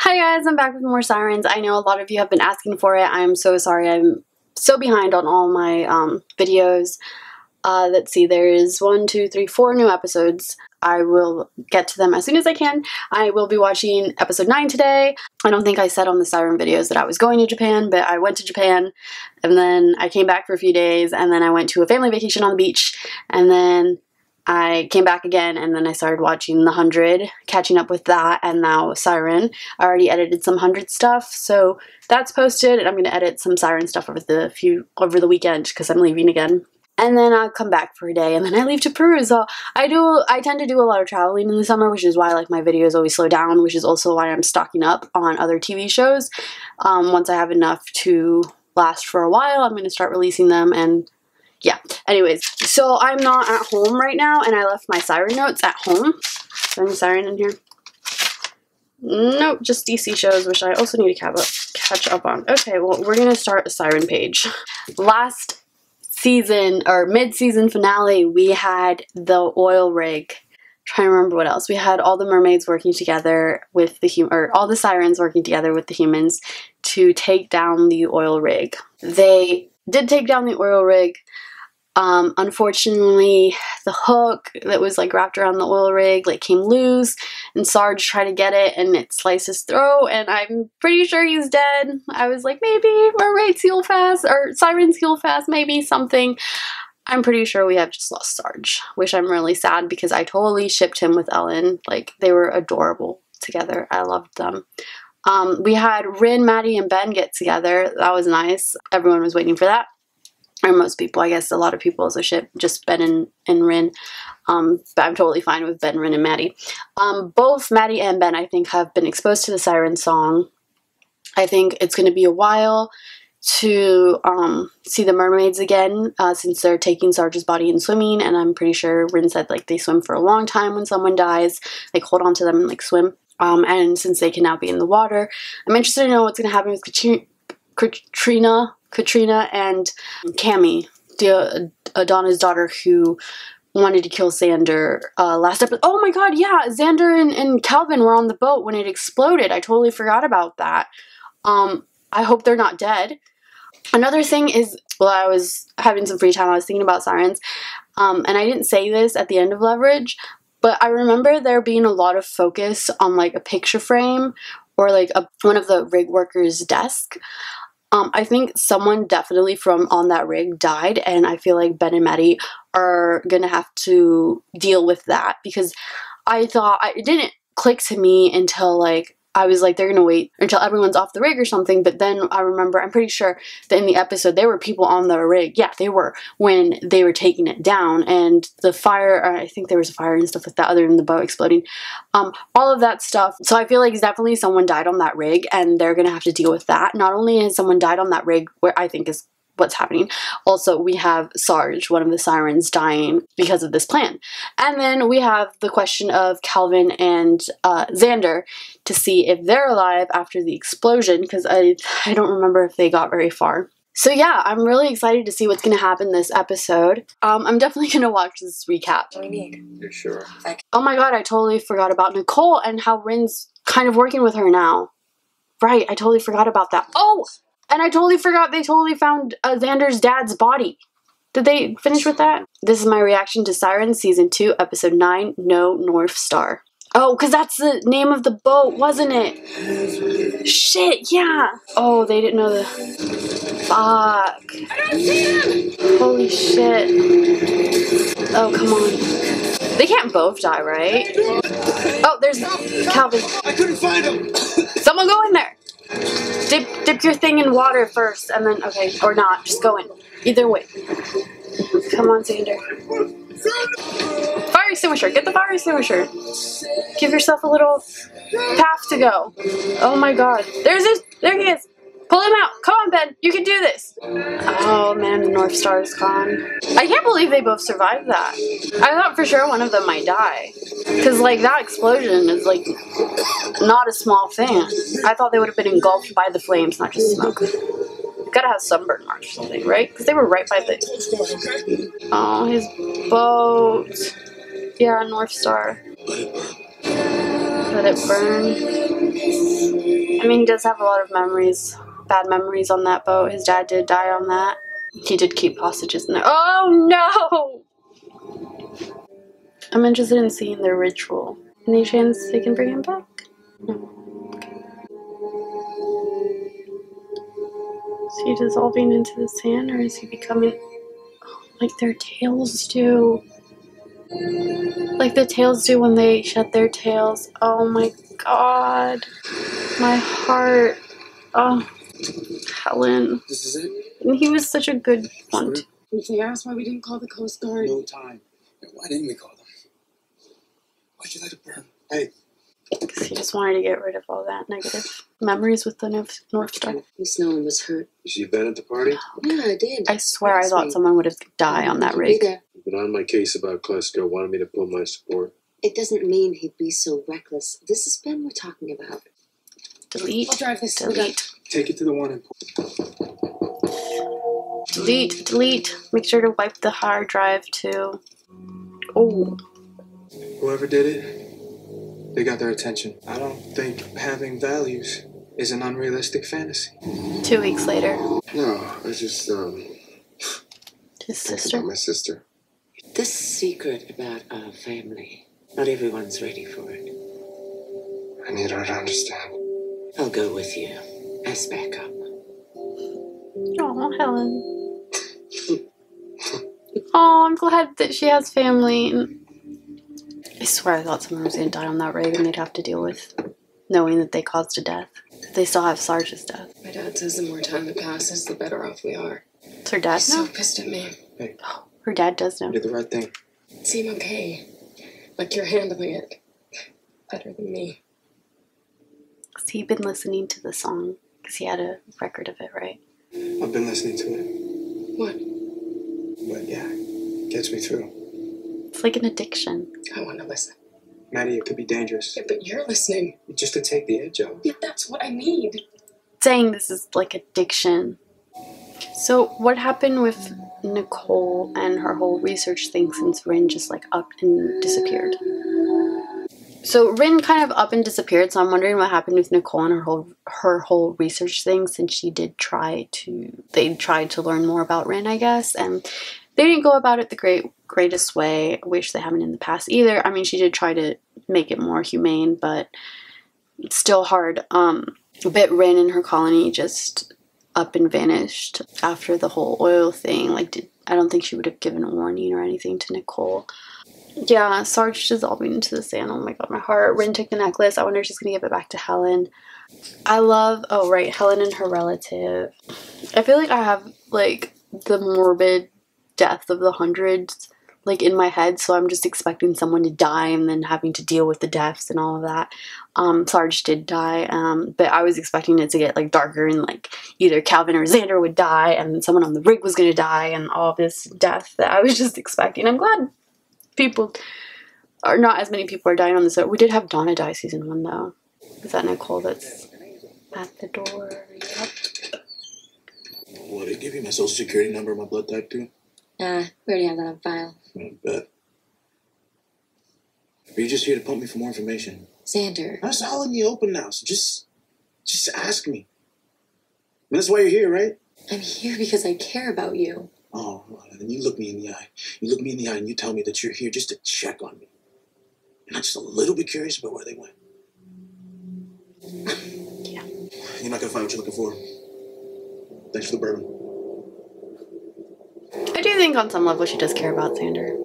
Hi guys, I'm back with more Sirens. I know a lot of you have been asking for it. I'm so sorry. I'm so behind on all my videos. Let's see, there's 4 new episodes. I will get to them as soon as I can. I will be watching episode 9 today. I don't think I said on the Siren videos that I was going to Japan, but I went to Japan and then I came back for a few days and then I went to a family vacation on the beach and then I came back again and then I started watching The 100, catching up with that, and now Siren. I already edited some 100 stuff, so that's posted, and I'm going to edit some Siren stuff over the weekend because I'm leaving again. And then I'll come back for a day, and then I leave to Peru. So I tend to do a lot of traveling in the summer, which is why like my videos always slow down, which is also why I'm stocking up on other TV shows. Once I have enough to last for a while, I'm going to start releasing them, and yeah. Anyways, so I'm not at home right now, and I left my Siren notes at home. Is there any Siren in here? Nope, just DC shows, which I also need to catch up on. Okay, well, we're going to start a Siren page. Last season, or mid-season finale, we had the oil rig. Trying to remember what else. We had all the mermaids working together with all the Sirens working together with the humans to take down the oil rig. They did take down the oil rig. Unfortunately, the hook that was like wrapped around the oil rig like came loose, and Sarge tried to get it and it sliced his throat, and I'm pretty sure he's dead. I was like, maybe mermaids heal fast, or Sirens heal fast, maybe something. I'm pretty sure we have just lost Sarge, which I'm really sad because I totally shipped him with Ellen. Like, they were adorable together. I loved them. We had Rin, Maddie, and Ben get together. That was nice. Everyone was waiting for that. Or most people, I guess a lot of people also ship just Ben and Rin. But I'm totally fine with Ben, Rin, and Maddie. Both Maddie and Ben, I think, have been exposed to the Siren song. I think it's going to be a while to see the mermaids again, since they're taking Sarge's body and swimming, and I'm pretty sure Rin said like they swim for a long time when someone dies, like hold on to them and like swim. And since they can now be in the water, I'm interested to know what's going to happen with Katrina and Cammy, Donna's daughter, who wanted to kill Xander last episode. Oh my god, yeah, Xander and Calvin were on the boat when it exploded. I totally forgot about that. I hope they're not dead. Another thing is, while I was having some free time, I was thinking about Sirens, and I didn't say this at the end of Leverage, but I remember there being a lot of focus on like a picture frame or like one of the rig workers' desk. I think someone definitely from on that rig died, and I feel like Ben and Maddie are gonna have to deal with that, because I thought it didn't click to me until like I was like, they're gonna wait until everyone's off the rig or something. But then I remember, I'm pretty sure that in the episode there were people on the rig. Yeah, they were, when they were taking it down, and the fire, I think there was a fire and stuff like that other than the boat exploding. All of that stuff. So I feel like definitely someone died on that rig, and they're gonna have to deal with that. Not only has someone died on that rig, where I think is what's happening, also we have Sarge, one of the Sirens, dying because of this plan. And then we have the question of Calvin and Xander, to see if they're alive after the explosion, because I don't remember if they got very far. So yeah, I'm really excited to see what's going to happen this episode. I'm definitely going to watch this recap. What do we need? You're sure? Oh my god, I totally forgot about Nicole and how Rin's kind of working with her now. Right, I totally forgot about that. Oh! And I totally forgot they totally found Xander's dad's body. Did they finish with that? This is my reaction to Siren Season 2, Episode 9, No North Star. Oh, because that's the name of the boat, wasn't it? Shit, yeah. Oh, they didn't know the... Fuck. I don't see him! Holy shit. Oh, come on. They can't both die, right? Oh, there's Calvin. I couldn't find him! Someone go in there. Dip your thing in water first, and then, okay, or not, just go in. Either way. Come on, Xander. Fire extinguisher, get the fire extinguisher. Give yourself a little path to go. Oh my god. There he is. Pull him out. Come on, Ben. You can do this. Oh man, the North Star is gone. I can't believe they both survived that. I thought for sure one of them might die. Because, like, that explosion is, like, not a small thing. I thought they would have been engulfed by the flames, not just smoke. You've got to have sunburn marks or something, right? Because they were right by the... Oh, his boat. Yeah, North Star. Let it burn. I mean, he does have a lot of memories, bad memories on that boat. His dad did die on that. He did keep hostages in there. Oh no! I'm interested in seeing their ritual. Any chance they can bring him back? No. Is he dissolving into the sand, or is he becoming like their tails do? Like the tails do when they shed their tails. Oh my god. My heart. Oh, Helen. This is it? And he was such a good one. They asked why we didn't call the Coast Guard. No time. Why didn't we call them? Why'd you let it burn? Hey. Because he just wanted to get rid of all that negative memories with the North Star. At least no one was hurt. Did she been at the party? Yeah, I did. I swear I thought someone would have died on that rig. You've been on my case about Klesko, wanted me to pull my support. It doesn't mean he'd be so reckless. This is Ben we're talking about. Delete. I'll drive this. Delete. Take it to the one in... Delete. Delete. Make sure to wipe the hard drive too. Oh. Whoever did it, they got their attention. I don't think having values is an unrealistic fantasy. 2 weeks later. No, I just, His sister? my sister. This secret about our family, not everyone's ready for it. I need her to understand. I'll go with you as backup. Oh, Helen. Oh, I'm glad that she has family. I swear I thought someone was going to die on that rig and they'd have to deal with knowing that they caused a death. They still have Sarge's death. My dad says the more time that passes, the better off we are. Does her dad He's know? so pissed at me. Hey, Oh, her dad does know. you did the right thing. Seem okay. Like you're handling it better than me. Has he been listening to the song? Because he had a record of it, right? I've been listening to it. What? But yeah, it gets me through. It's like an addiction. I want to listen. Maddie, it could be dangerous. Yeah, but you're listening. Just to take the edge off. Yeah, that's what I need. Saying this is like addiction. So what happened with Nicole and her whole research thing since Rin just like up and disappeared? So Rin kind of up and disappeared, so I'm wondering what happened with Nicole and her whole research thing, since she did they tried to learn more about Rin, I guess, and they didn't go about it the greatest way, which they haven't in the past either. I mean, she did try to make it more humane, but it's still hard. But Rin and her colony just up and vanished after the whole oil thing. I don't think she would have given a warning or anything to Nicole. Yeah, Sarge dissolving into the sand. Oh my god, my heart. Rin took the necklace. I wonder if she's gonna give it back to Helen. Oh right, Helen and her relative. I feel like I have like the morbid death of the hundreds like in my head, so I'm just expecting someone to die and then having to deal with the deaths and all of that. Sarge did die, but I was expecting it to get like darker and like either Calvin or Xander would die and someone on the rig was gonna die and all this death that I was just expecting. I'm glad not as many people are dying on this. We did have Donna die season 1 though. Is that Nicole that's at the door? Yep. What, did I give you my social security number and my blood type too? We already have that on file. I bet. Are you just here to pump me for more information? Xander. That's all in the open now, so just ask me. And that's why you're here, right? I'm here because I care about you. Oh, well, then you look me in the eye. You look me in the eye and you tell me that you're here just to check on me. And I'm just a little bit curious about where they went. Yeah. You're not gonna find what you're looking for. Thanks for the bourbon. I do think on some level she does care about Xander.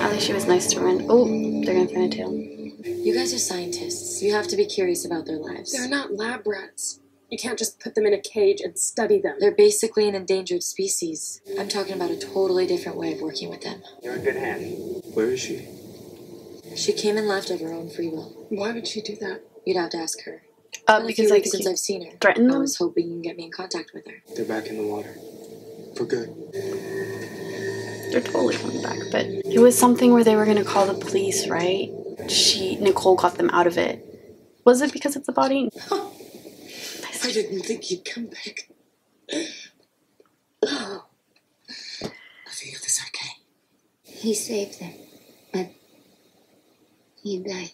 At least she was nice to Rin. Oh, they're gonna find a tail. You guys are scientists. You have to be curious about their lives. They're not lab rats. You can't just put them in a cage and study them. They're basically an endangered species. I'm talking about a totally different way of working with them. You're in good hands. Where is she? She came and left of her own free will. Why would she do that? You'd have to ask her. Because I think since I've seen her. threatened I them. was hoping you can get me in contact with her. They're back in the water. For good. They're totally coming back, but it was something where they were gonna call the police, right? Nicole got them out of it. Was it because of the body? I didn't think you'd come back. Oh. I feel this okay. He saved them, but he died.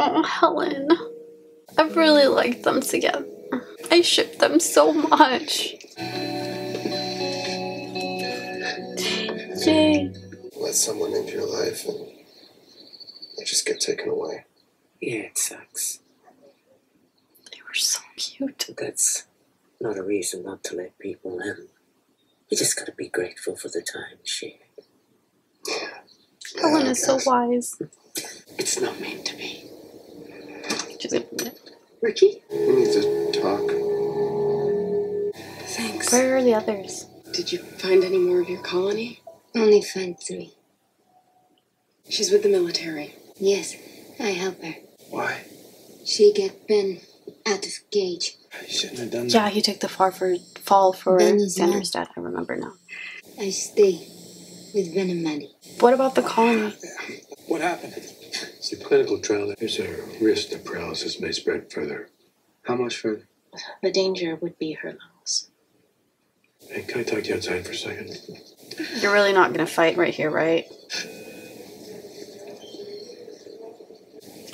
Oh, Helen. I really liked them together. I ship them so much. Jay. Let someone into your life and they just get taken away. Yeah, it sucks. They were so cute. But that's not a reason not to let people in. You just gotta be grateful for the time shared. Helen is so wise. It's not meant to be. She's gonna forget. Ricky? We need to talk. Thanks. Where are the others? Did you find any more of your colony? Only find 3. She's with the military. Yes, I help her. Why? She get Ben out of cage. You shouldn't have done that. Yeah, he took the fall for Ben is Xander's dad. I remember now. I stay with Ben and Maddie. What about the colony? What happened? It's a clinical trial. There's a risk that paralysis may spread further. How much further? The danger would be her lungs. Hey, can I talk to you outside for a second? You're really not gonna fight right here, right?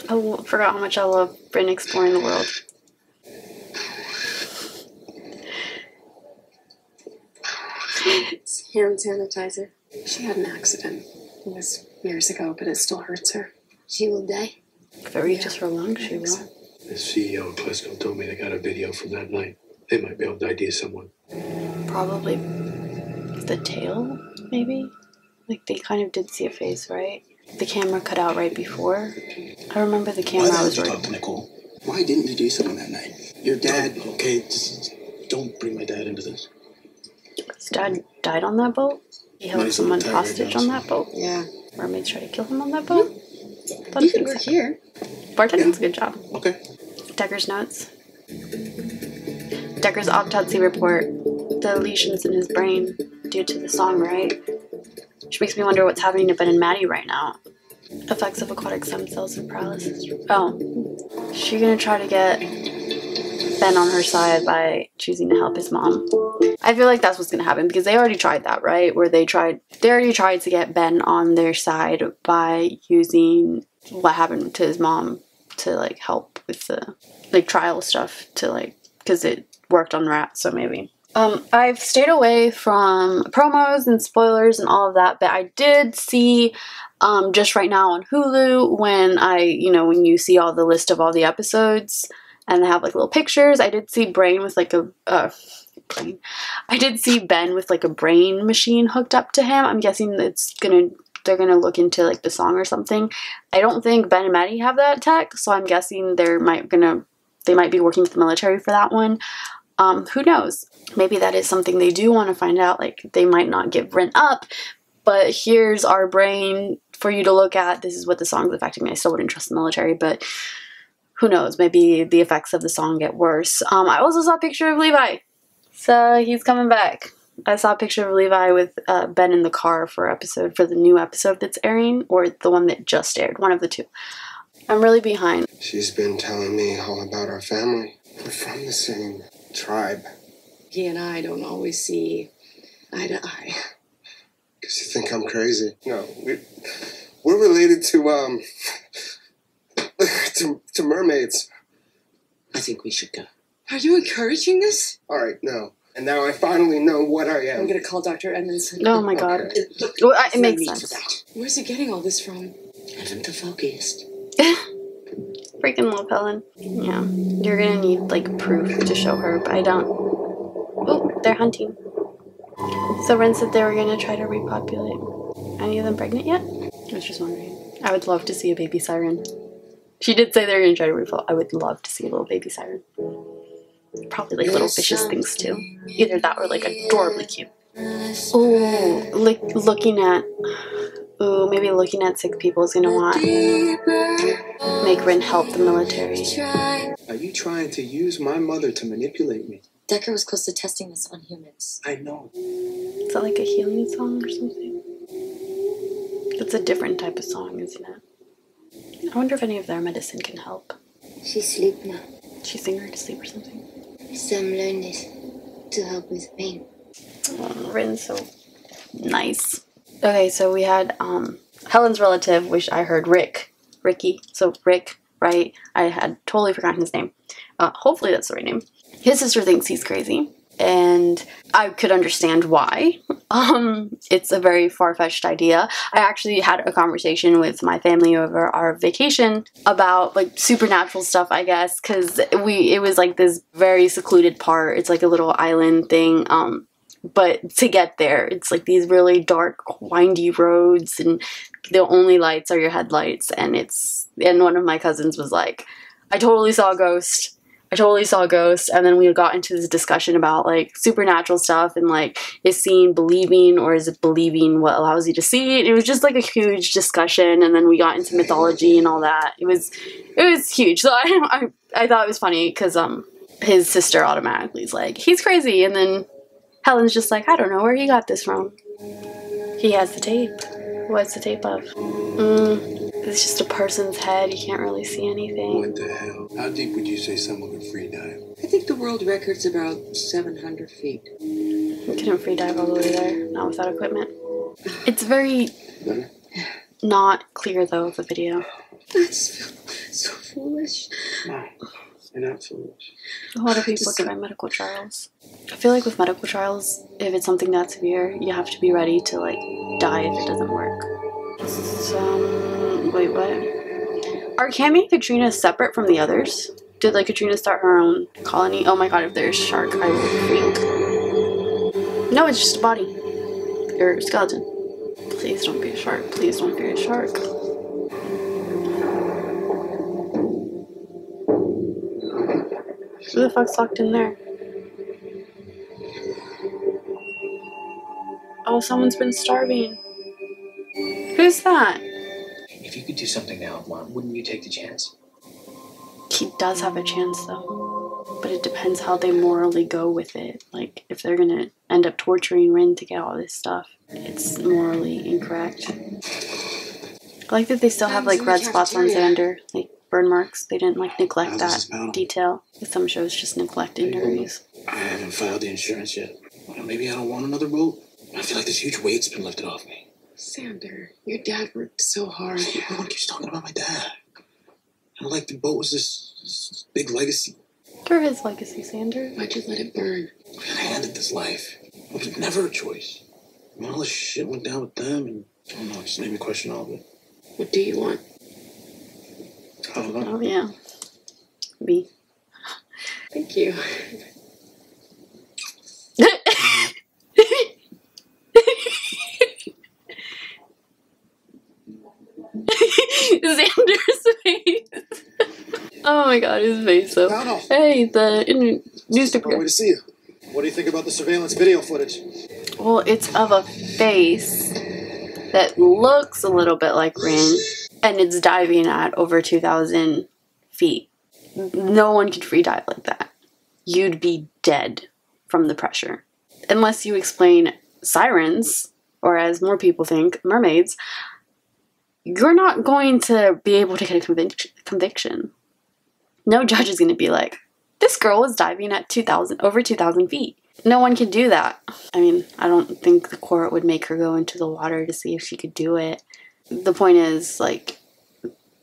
I forgot how much I love Bryn exploring the world. It's hand sanitizer. She had an accident. It was years ago, but it still hurts her. She will die. If it reaches her lungs, she will. The CEO of Clisco told me they got a video from that night. They might be able to ID someone. Probably the tail, maybe? Like, they kind of did see a face, right? The camera cut out right before. I remember the camera Why was didn't you right. talk to Nicole? Why didn't you do something that night? Your dad, okay, just don't bring my dad into this. His dad died on that boat? He held Nice someone little tiger hostage house. on that boat? Yeah. Mermaids tried to kill him on that boat? You could work here. Bartending's a good job. Okay. Decker's notes. Decker's autopsy report. The lesions in his brain due to the song, right? Which makes me wonder what's happening to Ben and Maddie right now. Effects of aquatic stem cells and paralysis. Oh. She's gonna try to get Ben on her side by choosing to help his mom. I feel like that's what's gonna happen because they already tried that, right? Where they already tried to get Ben on their side by using what happened to his mom to like help with the like trial stuff to like because it worked on rats, so maybe. I've stayed away from promos and spoilers and all of that, but I did see just right now on Hulu when you see all the list of all the episodes and they have like little pictures. I did see Brain with like a brain. I did see Ben with like a brain machine hooked up to him. I'm guessing they're gonna look into like the song or something. I don't think Ben and Maddie have that tech, so I'm guessing they might be working with the military for that one. Who knows? Maybe that is something they do want to find out. Like, they might not give Bryn up, but here's our brain for you to look at. This is what the song's affecting me. I still wouldn't trust the military, but who knows? Maybe the effects of the song get worse. I also saw a picture of Levi. So he's coming back. I saw a picture of Levi with Ben in the car for the new episode that's airing, or the one that just aired. One of the two. I'm really behind. She's been telling me all about our family. We're from the same tribe. He and I don't always see eye to eye. Because you think I'm crazy. No, we're related to to mermaids. I think we should go. Are you encouraging this? All right, no. And now I finally know what I am. I'm gonna call Dr. Edmondson. Oh my god. Okay. Well, it No makes need sense. for that. Where's he getting all this from? Heaven to focused. Freaking love Helen. Yeah. You're gonna need, like, proof to show her, but I don't. Oh, they're hunting. So Ren said they were gonna try to repopulate. Any of them pregnant yet? I was just wondering. I would love to see a baby siren. She did say they were gonna try to repopulate. I would love to see a little baby siren. Probably, like, little vicious things, too. Either that or, like, adorably cute. Ooh, like, maybe looking at sick people is gonna make Rin help the military. Are you trying to use my mother to manipulate me? Decker was close to testing this on humans. I know. Is that like a healing song or something? It's a different type of song, isn't it? I wonder if any of their medicine can help. She sleep now. She sing her to sleep or something. Some learn this to help with pain. Oh, Rin's so nice. Okay, so we had Helen's relative, which I heard Ricky. So Rick right? I had totally forgotten his name. Hopefully that's the right name. His sister thinks he's crazy, and I could understand why. It's a very far-fetched idea. I actually had a conversation with my family over our vacation about like supernatural stuff, I guess, because it was like this very secluded part. It's like a little island thing. But to get there, it's like these really dark, windy roads, and the only lights are your headlights. And one of my cousins was like, I totally saw a ghost. I totally saw a ghost. And then we got into this discussion about like supernatural stuff and like, is seeing believing, or is it believing what allows you to see it? It was just like a huge discussion. And then we got into mythology and all that. It was huge. So I thought it was funny because his sister automatically is like, he's crazy. And then Helen's just like, I don't know where he got this from. He has the tape. What's the tape of? It's just a person's head. You can't really see anything. What the hell? How deep would you say someone could free dive? I think the world record's about 700 feet. You couldn't free dive all the way there, not without equipment. It's very not clear though, the video. That's so foolish. No, you're not foolish. A lot of people try medical trials. I feel like with medical trials, if it's something that severe, you have to be ready to like die if it doesn't work. So, wait, what? Are Cammy and Katrina separate from the others? Did like Katrina start her own colony? Oh my god, if there's a shark, I will freak. No, it's just a body. Or skeleton. Please don't be a shark. Please don't be a shark. Who the fuck's locked in there? Oh, someone's been starving. Who's that? If you could do something to help Mom, wouldn't you take the chance? He does have a chance, though. But it depends how they morally go with it. Like, if they're gonna end up torturing Rin to get all this stuff, it's morally incorrect. I like that they still have, like, red spots on Xander. Like, burn marks. They didn't, like, neglect that detail. Some shows just neglect injuries. I haven't filed the insurance yet. Well, maybe I don't want another boat. I feel like this huge weight's been lifted off me. Xander, your dad worked so hard. Everyone keeps talking about my dad. And like the boat was this big legacy. You're his legacy, Xander. Why'd you let it burn? I got handed this life. It was never a choice. I mean, all this shit went down with them, and I don't know, it just made me question all of it. What do you want? I don't know. Oh, yeah. Me. Thank you. Xander's face. Oh my god, his face though. No. Hey, the newspaper. Way to see you. What do you think about the surveillance video footage? Well, it's of a face that looks a little bit like Rin, and it's diving at over 2,000 feet. No one could free dive like that. You'd be dead from the pressure. Unless you explain sirens, or as more people think, mermaids, you're not going to be able to get a conviction. No judge is going to be like, this girl was diving at over 2,000 feet. No one can do that. I mean, I don't think the court would make her go into the water to see if she could do it. The point is, like,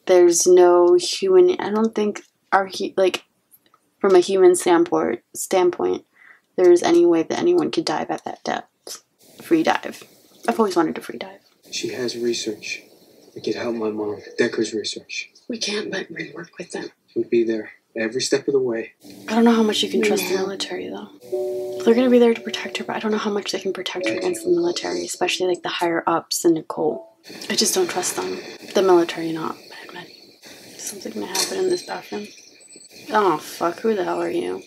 there's no human, I don't think, from a human standpoint, there's any way that anyone could dive at that depth. Free dive. I've always wanted to free dive. She has research. I could help my mom. Decker's research. We can't let Rin work with them. She'll be there every step of the way. I don't know how much you can trust the military, though. They're going to be there to protect her, but I don't know how much they can protect her against the military, especially, like, the higher-ups and Nicole. I just don't trust them. The military, not bad. Is something going to happen in this bathroom? Oh, fuck. Who the hell are you?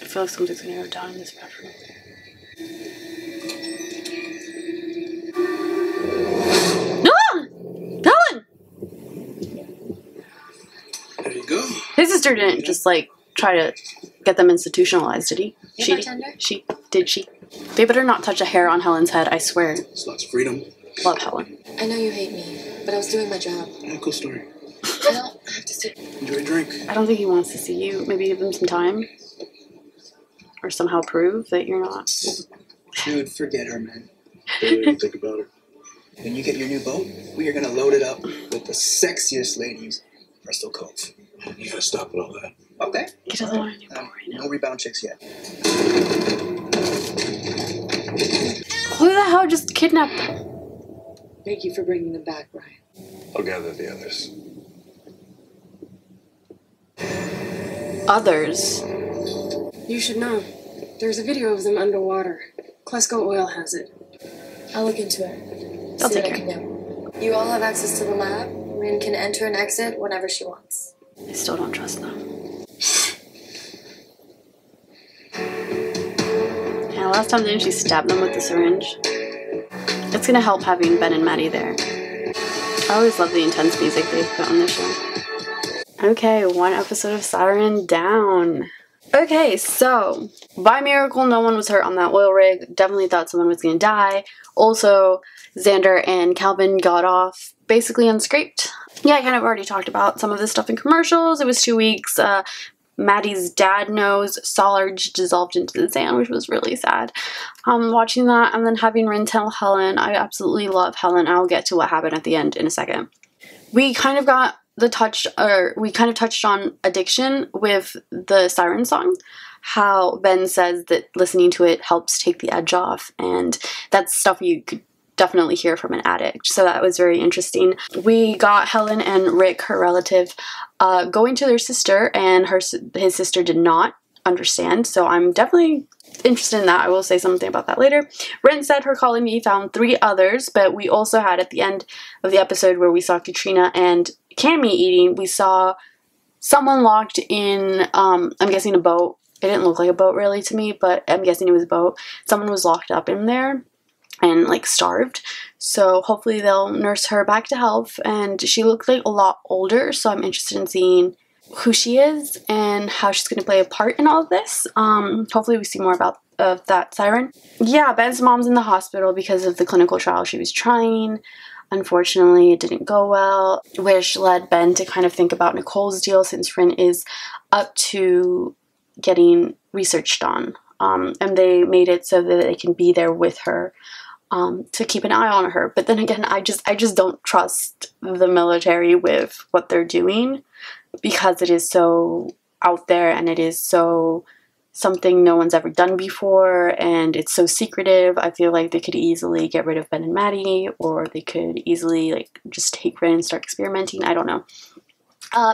I feel like something's going to go down in this bathroom. There you go. His sister didn't just, like, try to get them institutionalized, did he? Did she? They better not touch a hair on Helen's head, I swear. Sluts freedom. Love Helen. I know you hate me, but I was doing my job. Yeah, cool story. I don't have to sit. Enjoy a drink. I don't think he wants to see you. Maybe give him some time. Or somehow prove that you're not. Dude, forget her, man. Don't even think about it. When you get your new boat, we are gonna load it up with the sexiest ladies in Bristol Cove. You gotta stop with all that. Okay. He doesn't want a new boat right now. No rebound chicks yet. Who the hell just kidnapped them? Thank you for bringing them back, Brian. I'll gather the others. Others? You should know. There's a video of them underwater. Clesco Oil has it. I'll look into it. I'll See what take I can do. You all have access to the lab. Rin can enter and exit whenever she wants. I still don't trust them. Yeah, last time didn't she stab them with the syringe? It's gonna help having Ben and Maddie there. I always love the intense music they put on the show. Okay, one episode of Siren down. Okay, so by miracle, no one was hurt on that oil rig. Definitely thought someone was gonna die. Also, Xander and Calvin got off basically unscraped. Yeah, I kind of already talked about some of this stuff in commercials. It was 2 weeks. Maddie's dad nose large dissolved into the sand, which was really sad. Watching that and then having Rin tell Helen, I absolutely love Helen. I'll get to what happened at the end in a second. We kind of touched on addiction with the Siren song. How Ben says that listening to it helps take the edge off, and that's stuff you could definitely hear from an addict. So that was very interesting. We got Helen and Rick, her relative, going to their sister, and his sister did not understand. So I'm definitely interested in that. I will say something about that later. Rin said her colleague found 3 others, but we also had at the end of the episode where we saw Katrina and Cammy eating, we saw someone locked in, I'm guessing a boat. It didn't look like a boat really to me, but I'm guessing it was a boat. Someone was locked up in there and like starved, so hopefully they'll nurse her back to health. And she looked like a lot older, so I'm interested in seeing who she is and how she's going to play a part in all of this. Hopefully we see more about that Siren. Yeah, Ben's mom's in the hospital because of the clinical trial she was trying. Unfortunately, it didn't go well, which led Ben to kind of think about Nicole's deal, since Rin is up to getting researched on. And they made it so that they can be there with her to keep an eye on her. But then again, I just don't trust the military with what they're doing, because it is so out there and it is so something no one's ever done before, and it's so secretive. I feel like they could easily get rid of Ben and Maddie, or they could easily like just take Rin and start experimenting. I don't know.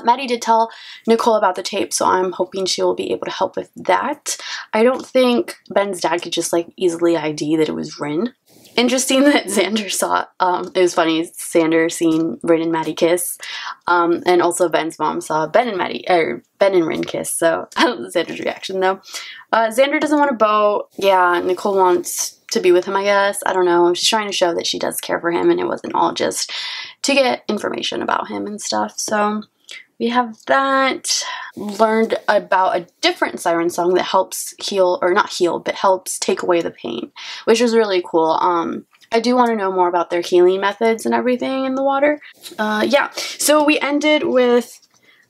Maddie did tell Nicole about the tape, so I'm hoping she will be able to help with that. I don't think Ben's dad could just like easily ID that it was Rin. Interesting that Xander saw, it was funny, Xander seeing Rin and Maddie kiss, and also Ben's mom saw Ben and Rin kiss, so I don't know Xander's reaction though. Xander doesn't want a boat. Yeah, Nicole wants to be with him, I guess. I don't know. She's trying to show that she does care for him, and it wasn't all just to get information about him and stuff, so we have that. Learned about a different Siren song that helps heal, or not heal, but helps take away the pain, which was really cool. I do want to know more about their healing methods and everything in the water. Yeah, so we ended with,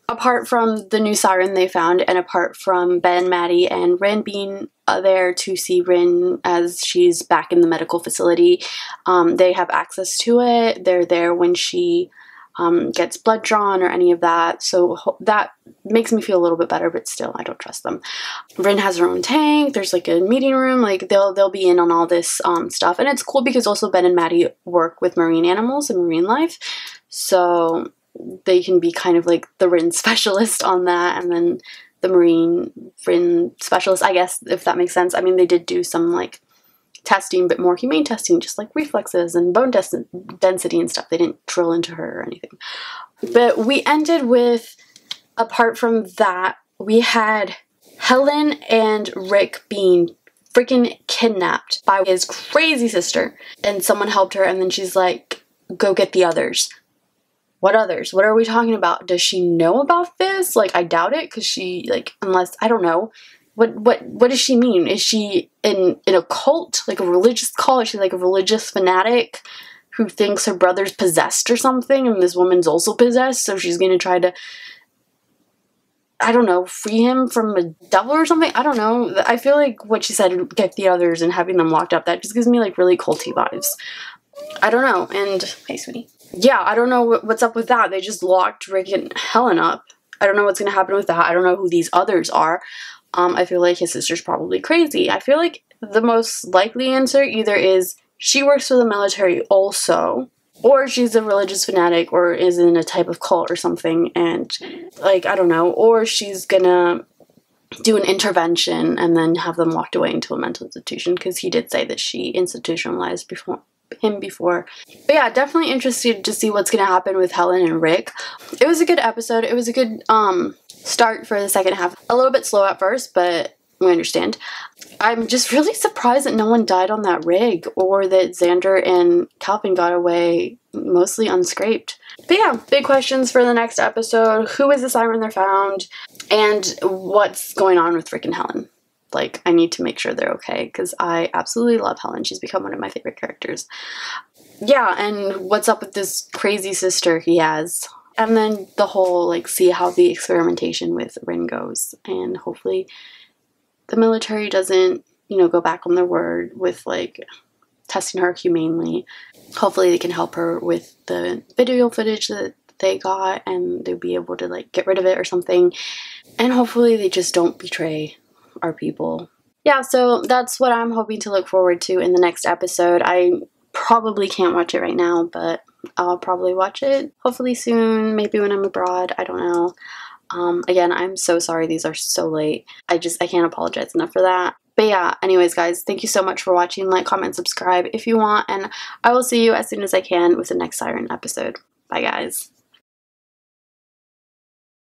apart from the new Siren they found, and apart from Ben, Maddie, and Rin being there to see Rin as she's back in the medical facility, they have access to it. They're there when she gets blood drawn or any of that, so that makes me feel a little bit better, but still I don't trust them. Rin has her own tank. There's like a meeting room, like they'll be in on all this stuff, and it's cool because also Ben and Maddie work with marine animals and marine life, so they can be kind of like the Rin specialist on that, and then the marine Rin specialist, I guess, if that makes sense. I mean, they did do some like testing, but more humane testing, just like reflexes and bone density and stuff. They didn't drill into her or anything. But we ended with, apart from that, we had Helen and Rick being freaking kidnapped by his crazy sister, and someone helped her, and then she's like, go get the others. What others? What are we talking about? Does she know about this? Like, I doubt it, because she, like, unless, I don't know. What does she mean? Is she in a cult? Like a religious cult? Is she like a religious fanatic who thinks her brother's possessed or something, and this woman's also possessed, so she's gonna try to, I don't know, free him from a devil or something? I don't know. I feel like what she said, get the others and having them locked up, that just gives me like really culty vibes. I don't know. And, hey sweetie. Yeah, I don't know what's up with that. They just locked Rick and Helen up. I don't know what's going to happen with that. I don't know who these others are. I feel like his sister's probably crazy. I feel like the most likely answer either is she works for the military also, or she's a religious fanatic or is in a type of cult or something, and like, I don't know, or she's gonna do an intervention and then have them locked away into a mental institution, because he did say that she institutionalized him before. But yeah, definitely interested to see what's gonna happen with Helen and Rick. It was a good episode. It was a good start for the second half. A little bit slow at first, but we understand. I'm just really surprised that no one died on that rig, or that Xander and Calvin got away mostly unscraped. But yeah, big questions for the next episode. Who is the siren they're found? And what's going on with Rick and Helen? Like, I need to make sure they're okay, because I absolutely love Helen. She's become one of my favorite characters. Yeah, and what's up with this crazy sister he has? And then the whole, like, see how the experimentation with Rin goes. And hopefully the military doesn't, you know, go back on their word with, like, testing her humanely. Hopefully they can help her with the video footage that they got, and they'll be able to, like, get rid of it or something. And hopefully they just don't betray our people. Yeah, so that's what I'm hoping to look forward to in the next episode. I probably can't watch it right now, but I'll probably watch it hopefully soon, maybe when I'm abroad, I don't know. Again, I'm so sorry these are so late. I can't apologize enough for that. But yeah, anyways guys, thank you so much for watching. Like, comment, subscribe if you want, and I will see you as soon as I can with the next Siren episode. Bye guys.